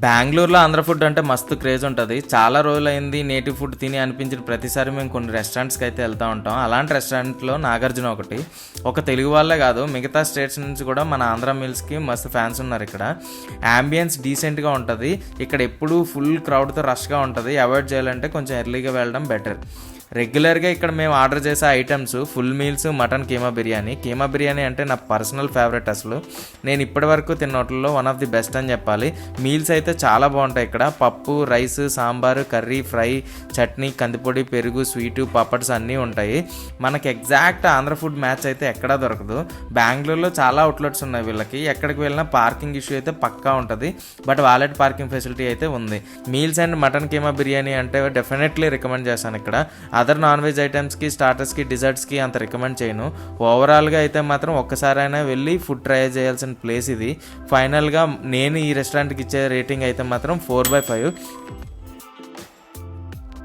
బెంగళూరులో ఆంధ్ర ఫుడ్ అంటే మస్తు క్రేజ్ ఉంటుంది. చాలా రోజులైంది నేటివ్ ఫుడ్ తిని అనిపించిన ప్రతిసారి మేము కొన్ని రెస్టారెంట్స్కి అయితే వెళ్తూ ఉంటాం. అలాంటి రెస్టారెంట్లో నాగార్జున ఒకటి. ఒక తెలుగు వాళ్ళే కాదు, మిగతా స్టేట్స్ నుంచి కూడా మన ఆంధ్ర మీల్స్కి మస్తు ఫ్యాన్స్ ఉన్నారు ఇక్కడ. యాంబియన్స్ డీసెంట్గా ఉంటుంది. ఇక్కడ ఎప్పుడూ ఫుల్ క్రౌడ్తో రష్గా ఉంటుంది. అవాయిడ్ చేయాలంటే కొంచెం ఎర్లీగా వెళ్ళడం బెటర్. రెగ్యులర్గా ఇక్కడ మేము ఆర్డర్ చేసే items full meals, mutton keema biryani. Keema biryani అంటే నా పర్సనల్ ఫేవరెట్. అసలు నేను ఇప్పటివరకు తిన్న హోటల్లో వన్ ఆఫ్ ది బెస్ట్ అని చెప్పాలి. మీల్స్ అయితే చాలా బాగుంటాయి ఇక్కడ. పప్పు, rice, sambar, curry, fry, chutney, కందిపొడి, పెరుగు, స్వీటు, పప్పడ్స్ అన్నీ ఉంటాయి. మనకి ఎగ్జాక్ట్ ఆంధ్ర ఫుడ్ మ్యాచ్ అయితే ఎక్కడా దొరకదు. బెంగళూరులో చాలా అవుట్లెట్స్ ఉన్నాయి వీళ్ళకి. ఎక్కడికి వెళ్ళినా పార్కింగ్ ఇష్యూ అయితే పక్కా ఉంటుంది. బట్ వాలెట్ పార్కింగ్ ఫెసిలిటీ అయితే ఉంది. Meals and mutton keema biryani అంటే డెఫినెట్లీ రికమెండ్ చేశాను ఇక్కడ. అదర్ నాన్ వెజ్ ఐటమ్స్కి, స్టార్టర్స్కి, డిజర్ట్స్కి అంత రికమెండ్ చేయను. ఓవరాల్గా అయితే మాత్రం ఒక్కసారైనా వెళ్ళి ఫుడ్ ట్రై చేయాల్సిన ప్లేస్ ఇది. ఫైనల్గా నేను ఈ రెస్టారెంట్కి ఇచ్చే రేటింగ్ అయితే మాత్రం 4/5.